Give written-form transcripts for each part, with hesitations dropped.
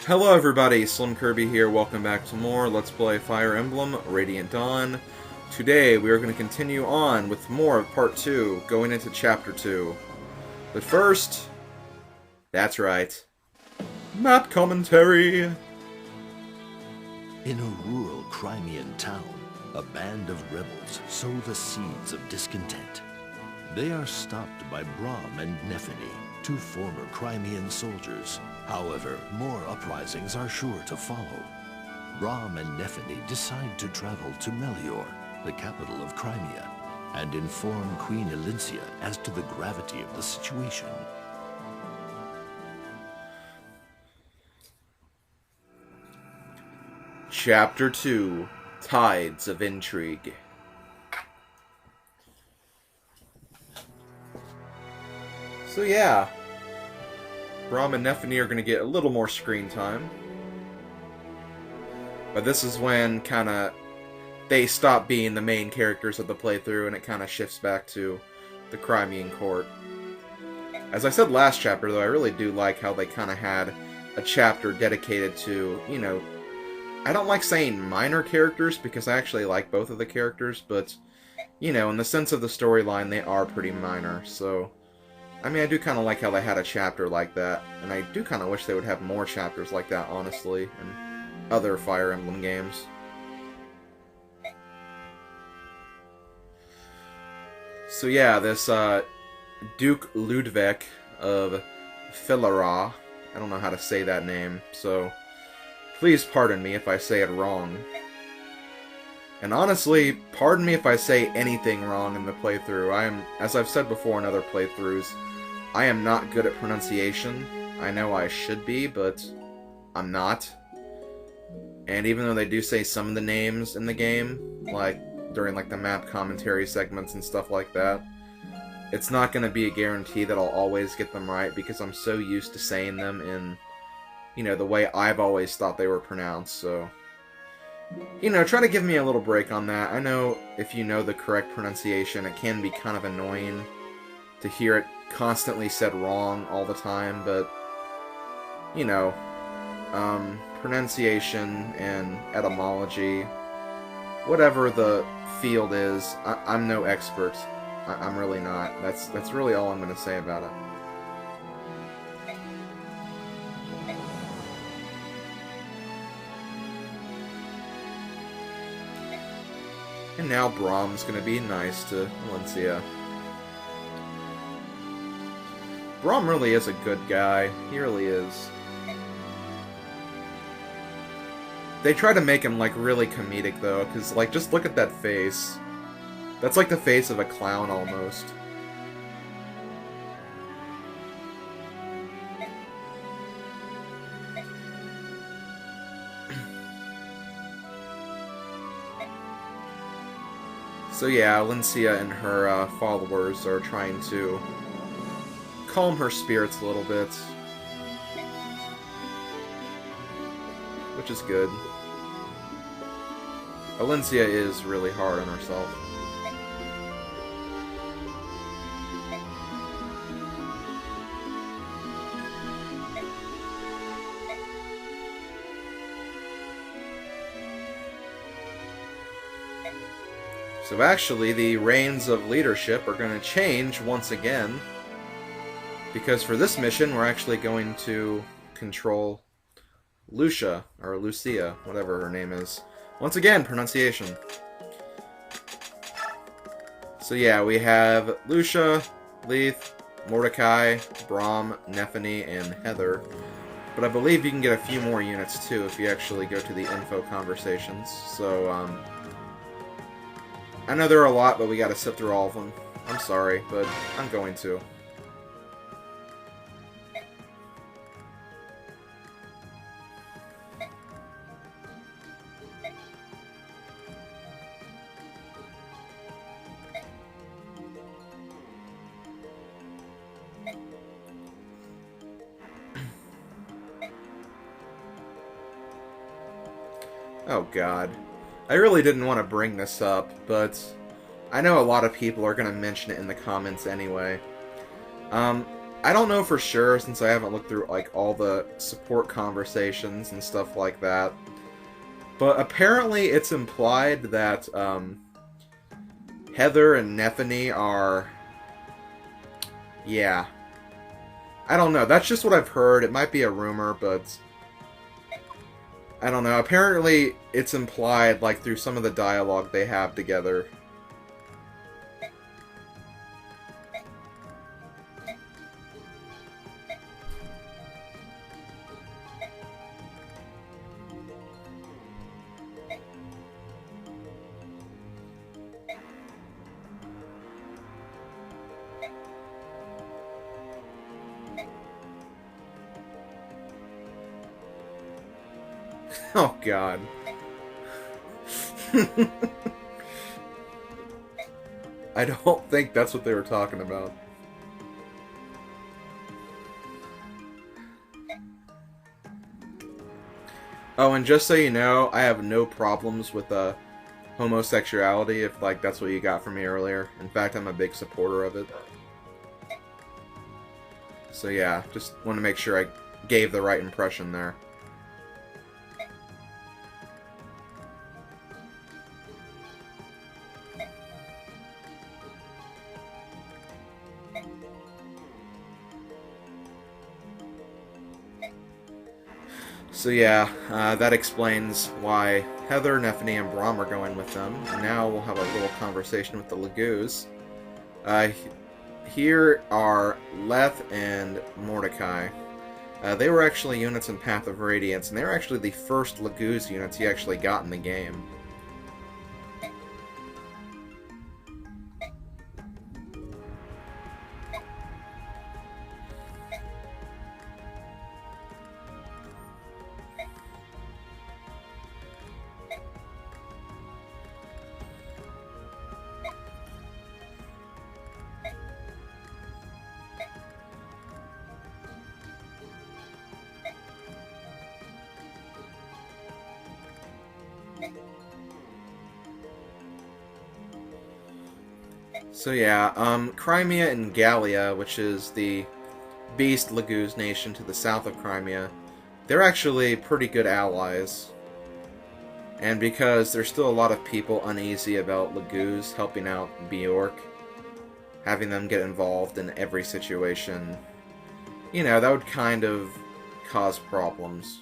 Hello everybody, Slim Kirby here, welcome back to more Let's Play Fire Emblem Radiant Dawn. Today we are going to continue on with more of Part 2, going into Chapter 2. But first, that's right, map commentary! In a rural Crimean town, a band of rebels sow the seeds of discontent. They are stopped by Brahm and Nephany, two former Crimean soldiers. However, more uprisings are sure to follow. Brahm and Nephany decide to travel to Melior, the capital of Crimea, and inform Queen Elincia as to the gravity of the situation. Chapter 2, Tides of Intrigue. So yeah, Brahm and Nephany are going to get a little more screen time. But this is when, they stop being the main characters of the playthrough and it kind of shifts back to the Crimean court. As I said last chapter, though, I really do like how they kind of had a chapter dedicated to, I don't like saying minor characters because I actually like both of the characters, but, in the sense of the storyline, they are pretty minor, so... I mean, I do kind of like how they had a chapter like that, and I do kind of wish they would have more chapters like that, honestly, in other Fire Emblem games. So yeah, this Duke Ludwig of Philara, I don't know how to say that name, so please pardon me if I say it wrong. And honestly, pardon me if I say anything wrong in the playthrough. As I've said before in other playthroughs, I am not good at pronunciation. I know I should be, but I'm not. And even though they do say some of the names in the game, like during the map commentary segments and stuff like that, it's not going to be a guarantee that I'll always get them right because I'm so used to saying them in, the way I've always thought they were pronounced, so... try to give me a little break on that. I know if you know the correct pronunciation, it can be kind of annoying to hear it constantly said wrong all the time, but, pronunciation and etymology, whatever the field is, I'm no expert. I'm really not. That's really all I'm going to say about it. And now Brahm's going to be nice to Valencia. Brahm really is a good guy. He really is. They try to make him, really comedic, though, because, just look at that face. That's like the face of a clown, almost. So yeah, Valencia and her followers are trying to calm her spirits a little bit, which is good. Valencia is really hard on herself. So actually, the reins of leadership are going to change once again. Because for this mission, we're actually going to control Lucia, or Lucia, whatever her name is. Once again, pronunciation. So yeah, we have Lucia, Leith, Mordecai, Brahm, Nephany, and Heather. But I believe you can get a few more units too if you actually go to the info conversations. So, I know there are a lot, but we gotta sit through all of them. I'm sorry, but I'm going to. Oh god. I really didn't want to bring this up, but I know a lot of people are going to mention it in the comments anyway. I don't know for sure since I haven't looked through like all the support conversations and stuff like that. But apparently it's implied that Heather and Nethany are... Yeah. I don't know. That's just what I've heard. It might be a rumor, but... I don't know. Apparently it's implied like through some of the dialogue they have together. Oh, God. I don't think that's what they were talking about. Oh, and just so you know, I have no problems with homosexuality, if like that's what you got from me earlier. In fact, I'm a big supporter of it. So yeah, just want to make sure I gave the right impression there. So yeah, that explains why Heather, Nethany, and Braum are going with them. And now we'll have a little conversation with the Lagoos. Here are Leth and Mordecai. They were actually units in Path of Radiance, and they were actually the first Lagoos units he actually got in the game. So yeah, Crimea and Gallia, which is the Beast Lagoos nation to the south of Crimea, they're actually pretty good allies. And because there's still a lot of people uneasy about Lagoos helping out Bjork, having them get involved in every situation, you know, that would kind of cause problems.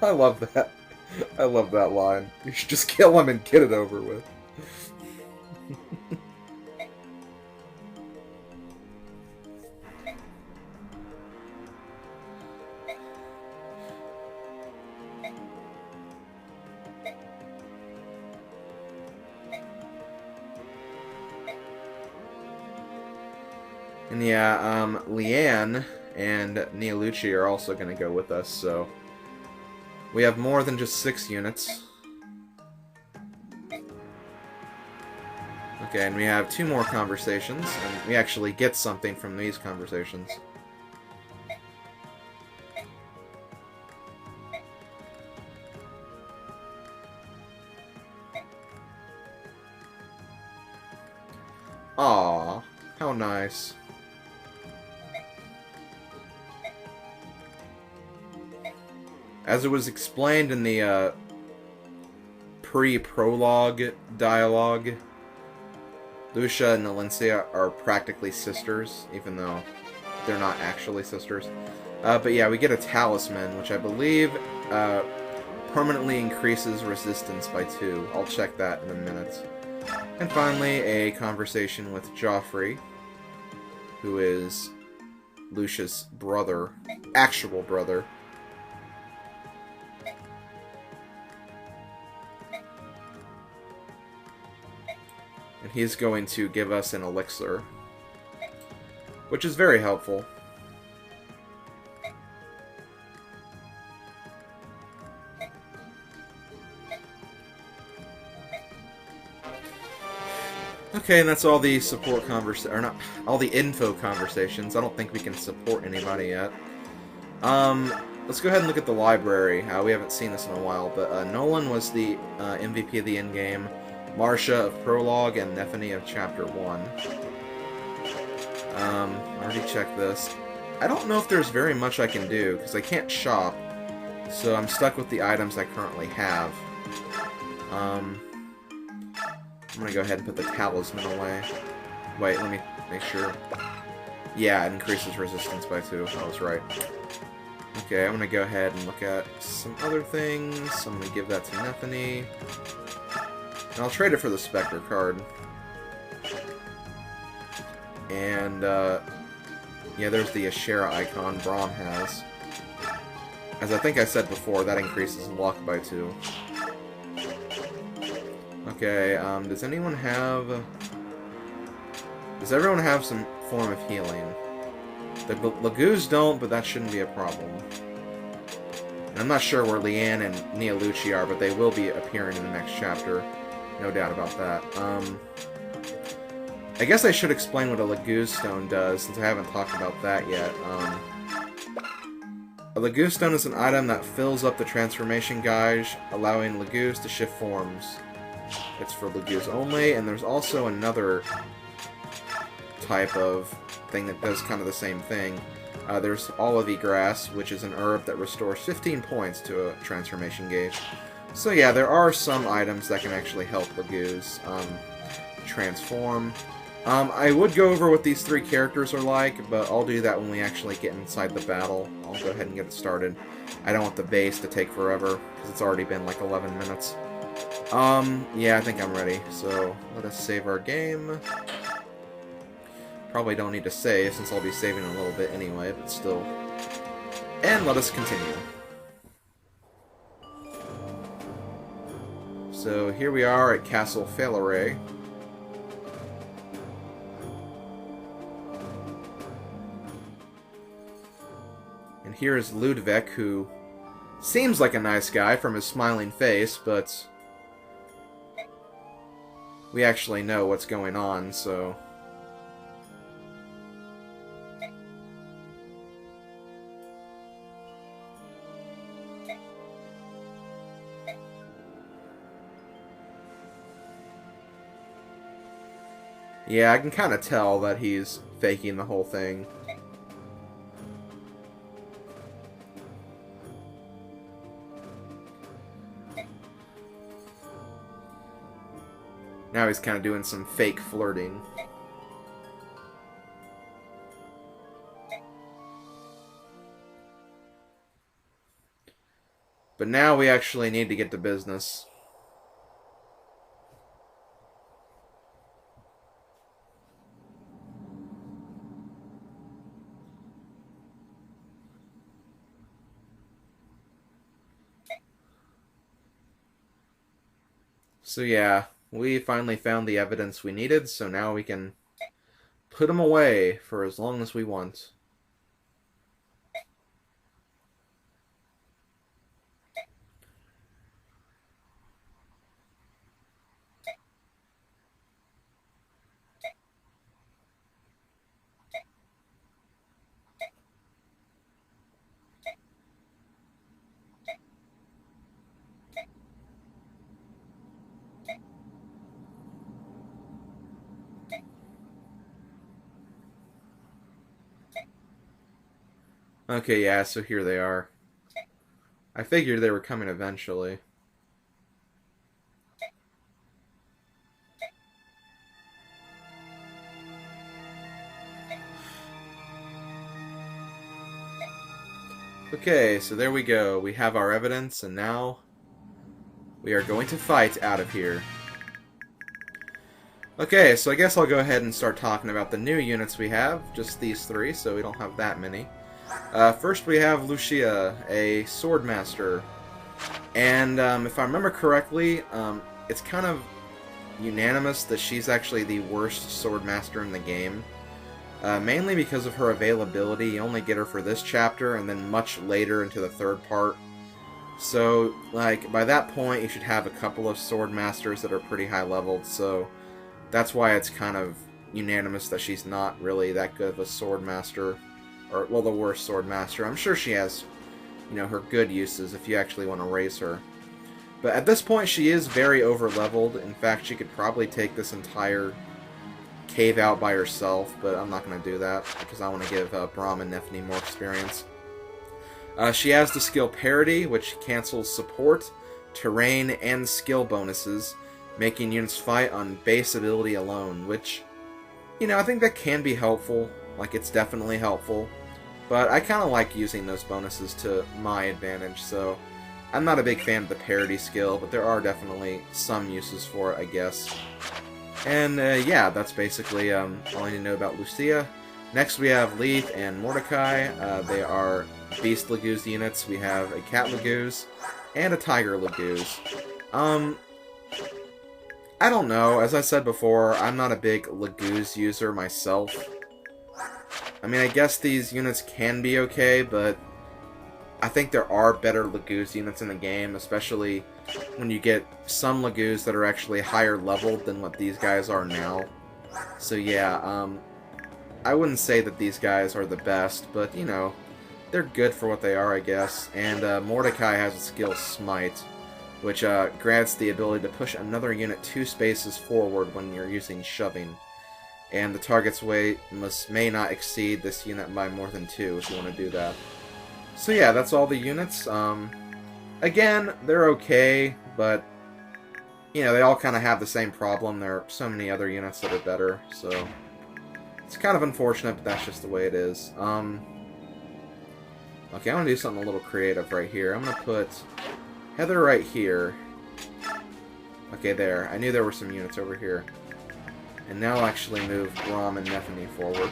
I love that. I love that line. You should just kill him and get it over with. And yeah, Leanne and Neolucci are also going to go with us, so we have more than just 6 units. Okay, and we have 2 more conversations, and we actually get something from these conversations. Aww, how nice. As it was explained in the pre-prologue dialogue, Lucia and Alencia are practically sisters, even though they're not actually sisters. But yeah, we get a talisman, which I believe permanently increases resistance by 2. I'll check that in a minute. And finally, a conversation with Joffrey, who is Lucia's brother, actual brother. And he's going to give us an elixir, which is very helpful. Okay, and that's all the support or not, all the info conversations. I don't think we can support anybody yet. Let's go ahead and look at the library. We haven't seen this in a while, but Nolan was the MVP of the endgame, Marcia of Prologue, and Nethany of Chapter 1. I already checked this. I don't know if there's very much I can do, because I can't shop, so I'm stuck with the items I currently have. I'm gonna go ahead and put the talisman away. Wait, let me make sure. Yeah, it increases resistance by 2. I was right. Okay, I'm gonna go ahead and look at some other things. I'm gonna give that to Nethany. And I'll trade it for the Spectre card. And, yeah, there's the Ashera icon Braum has. As I think I said before, that increases luck by 2. Okay, does anyone have... Does everyone have some form of healing? The Lagoos don't, but that shouldn't be a problem. And I'm not sure where Leanne and Neolucci are, but they will be appearing in the next chapter. No doubt about that. I guess I should explain what a Lagoos Stone does, since I haven't talked about that yet. A Lagoos Stone is an item that fills up the transformation gauge, allowing Lagoos to shift forms. It's for Lagoos only, and there's also another type of thing that does kind of the same thing. There's Olivey Grass, which is an herb that restores 15 points to a transformation gauge. So yeah, there are some items that can actually help Lagoos transform. I would go over what these 3 characters are like, but I'll do that when we actually get inside the battle. I'll go ahead and get it started. I don't want the base to take forever, because it's already been like 11 minutes. Yeah, I think I'm ready, so let us save our game. Probably don't need to save, since I'll be saving a little bit anyway, but still. And let us continue. So here we are at Castle Felaray. And here is Ludwig, who seems like a nice guy from his smiling face, but we actually know what's going on, so... Yeah, I can kind of tell that he's faking the whole thing. Now he's kind of doing some fake flirting. But now we actually need to get to business. So yeah, we finally found the evidence we needed, so now we can put them away for as long as we want. Okay, yeah, so here they are. I figured they were coming eventually. Okay, so there we go. We have our evidence, and now we are going to fight out of here. Okay, so I guess I'll go ahead and start talking about the new units we have. Just these 3, so we don't have that many. First we have Lucia, a swordmaster. And if I remember correctly, it's kind of unanimous that she's actually the worst swordmaster in the game. Mainly because of her availability. You only get her for this chapter and then much later into the 3rd part. So, like, by that point you should have a couple of swordmasters that are pretty high leveled, so that's why it's kind of unanimous that she's not really that good of a sword master. Or, well, the worst sword master. I'm sure she has, you know, her good uses if you actually want to raise her. But at this point, she is very over-leveled. In fact, she could probably take this entire cave out by herself, but I'm not going to do that because I want to give Braum and Nephany more experience. She has the skill Parity, which cancels support, terrain, and skill bonuses, making units fight on base ability alone, which, you know, I think that can be helpful. Like, it's definitely helpful. But I kind of like using those bonuses to my advantage, so I'm not a big fan of the Parity skill, but there are definitely some uses for it, I guess. And, yeah, that's basically all I need to know about Lucia. Next we have Leith and Mordecai. They are Beast Laguz units. We have a Cat Laguz and a Tiger Laguz. I don't know. As I said before, I'm not a big Laguz user myself. I mean, I guess these units can be okay, but I think there are better Laguz units in the game, especially when you get some Laguz that are actually higher leveled than what these guys are now. So yeah, I wouldn't say that these guys are the best, but, you know, they're good for what they are, I guess. And Mordecai has a skill Smite, which grants the ability to push another unit 2 spaces forward when you're using shoving. And the target's weight may not exceed this unit by more than 2 if you want to do that. So yeah, that's all the units. Again, they're okay, but, you know, they all kind of have the same problem. There are so many other units that are better, so it's kind of unfortunate, but that's just the way it is. Okay, I'm going to do something a little creative right here. I'm going to put Heather right here. Okay, there. I knew there were some units over here. And now I'll actually move Braum and Nephany forward.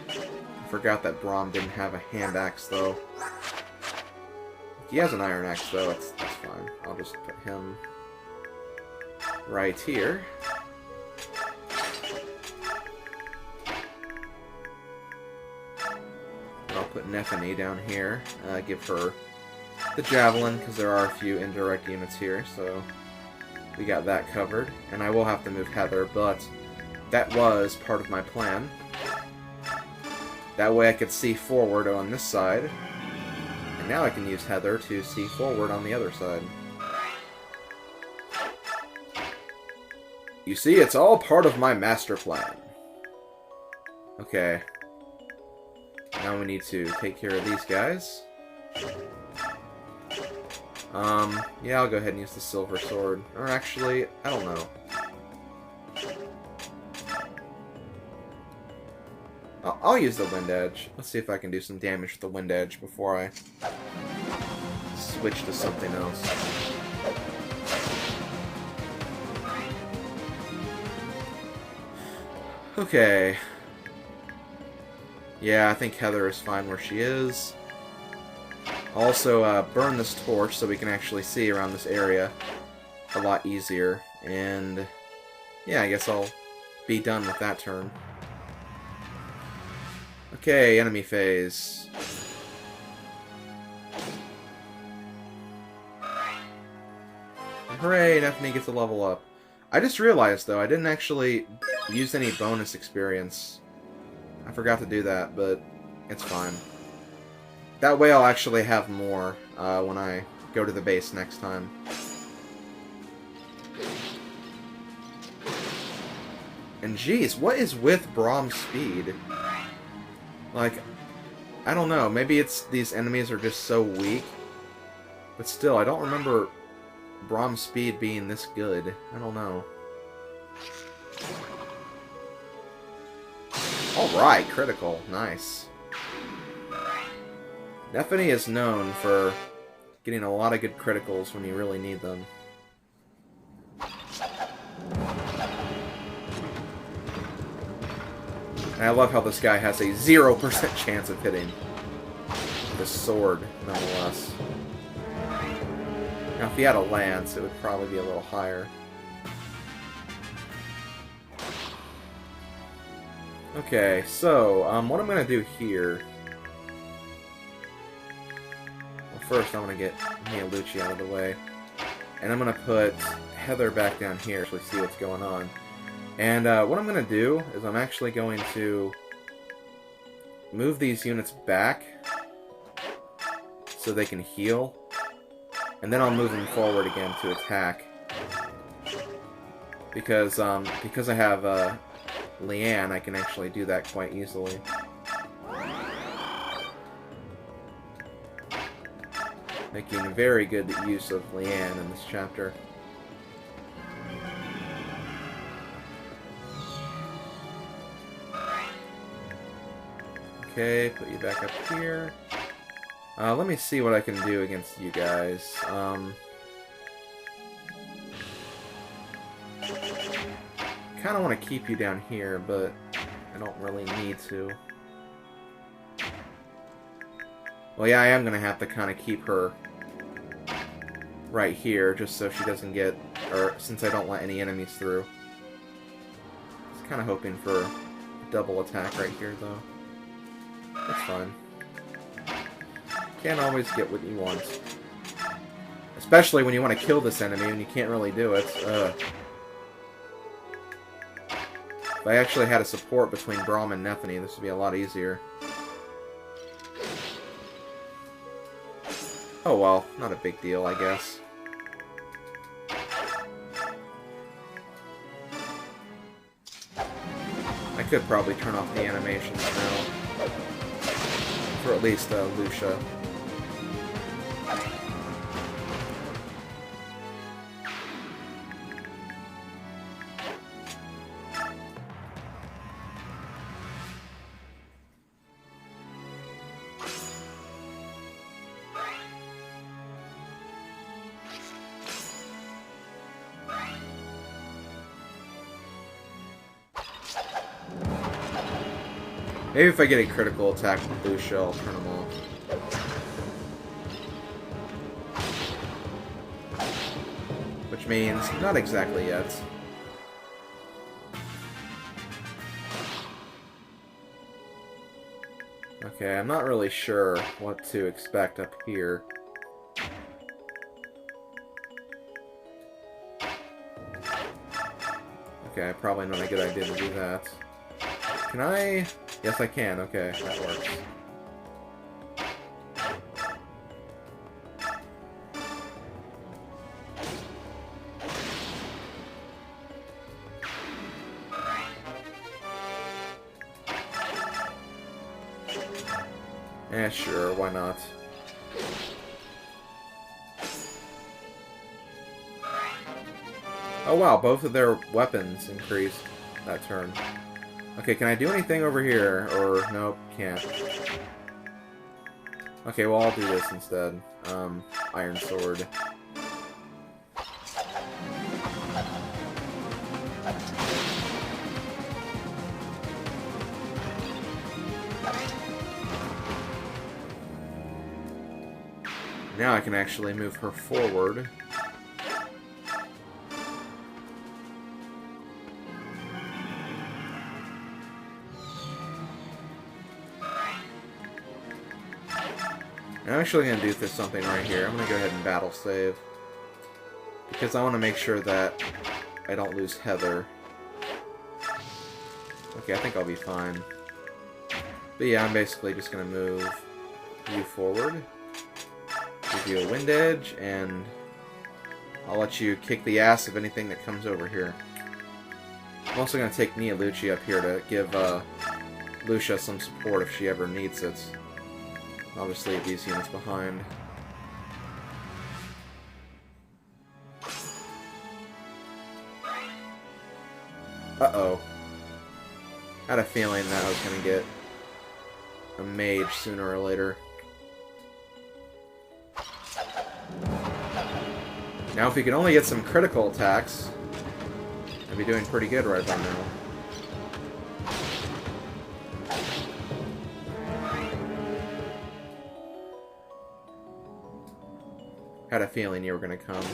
I forgot that Braum didn't have a hand axe, though. He has an iron axe, though. That's fine. I'll just put him right here. I'll put Nephany down here. Give her the javelin, because there are a few indirect units here, so we got that covered. And I will have to move Heather, but that was part of my plan. That way I could see forward on this side. And now I can use Heather to see forward on the other side. You see, it's all part of my master plan. Okay. Now we need to take care of these guys. Yeah, I'll go ahead and use the silver sword. Or actually, I don't know. I'll use the wind edge. Let's see if I can do some damage with the wind edge before I switch to something else. Okay. Yeah, I think Heather is fine where she is. Also, burn this torch so we can actually see around this area a lot easier. And yeah, I guess I'll be done with that turn. Okay, enemy phase. Hooray, Nephany gets a level up. I just realized, though, I didn't actually use any bonus experience. I forgot to do that, but it's fine. That way I'll actually have more when I go to the base next time. And geez, what is with Braum's speed? Like, I don't know, maybe it's these enemies are just so weak. But still, I don't remember Braum's speed being this good. I don't know. Alright, critical. Nice. Nephany is known for getting a lot of good criticals when you really need them. And I love how this guy has a 0% chance of hitting the sword, nonetheless. Now, if he had a lance, it would probably be a little higher. Okay, so, what I'm going to do here... Well, first I'm going to get Mia Lucci out of the way. And I'm going to put Heather back down here so we see what's going on. And what I'm going to do is I'm actually going to move these units back so they can heal. And then I'll move them forward again to attack. Because I have Leanne, I can actually do that quite easily. Making very good use of Leanne in this chapter. Okay, put you back up here. Let me see what I can do against you guys. Kind of want to keep you down here, but I don't really need to. Well, yeah, I am going to have to kind of keep her right here, just so she doesn't get... or since I don't let any enemies through. I was kind of hoping for a double attack right here, though. That's fine. Can't always get what you want. Especially when you want to kill this enemy and you can't really do it. If I actually had a support between Braum and Nephany, this would be a lot easier. Oh well, not a big deal, I guess. I could probably turn off the animations now. For at least Lucia. Maybe if I get a critical attack with Lucia, I'll turn them off. Which means, not exactly yet. Okay, I'm not really sure what to expect up here. Okay, probably not a good idea to do that. Can I? Yes, I can. Okay, that works. Eh, sure, why not? Oh wow, both of their weapons increased that turn. Okay, can I do anything over here? Or, nope, can't. Okay, well, I'll do this instead. Iron Sword. Now I can actually move her forward. I'm actually going to do this something right here. I'm going to go ahead and battle save. Because I want to make sure that I don't lose Heather. Okay, I think I'll be fine. But yeah, I'm basically just going to move you forward. Give you a wind edge, and I'll let you kick the ass of anything that comes over here. I'm also going to take Nia Lucci up here to give Lucia some support if she ever needs it. I'll just leave these units behind. Uh-oh. I had a feeling that I was going to get a mage sooner or later. Now if we can only get some critical attacks, I'd be doing pretty good right about now. Had a feeling you were going to come.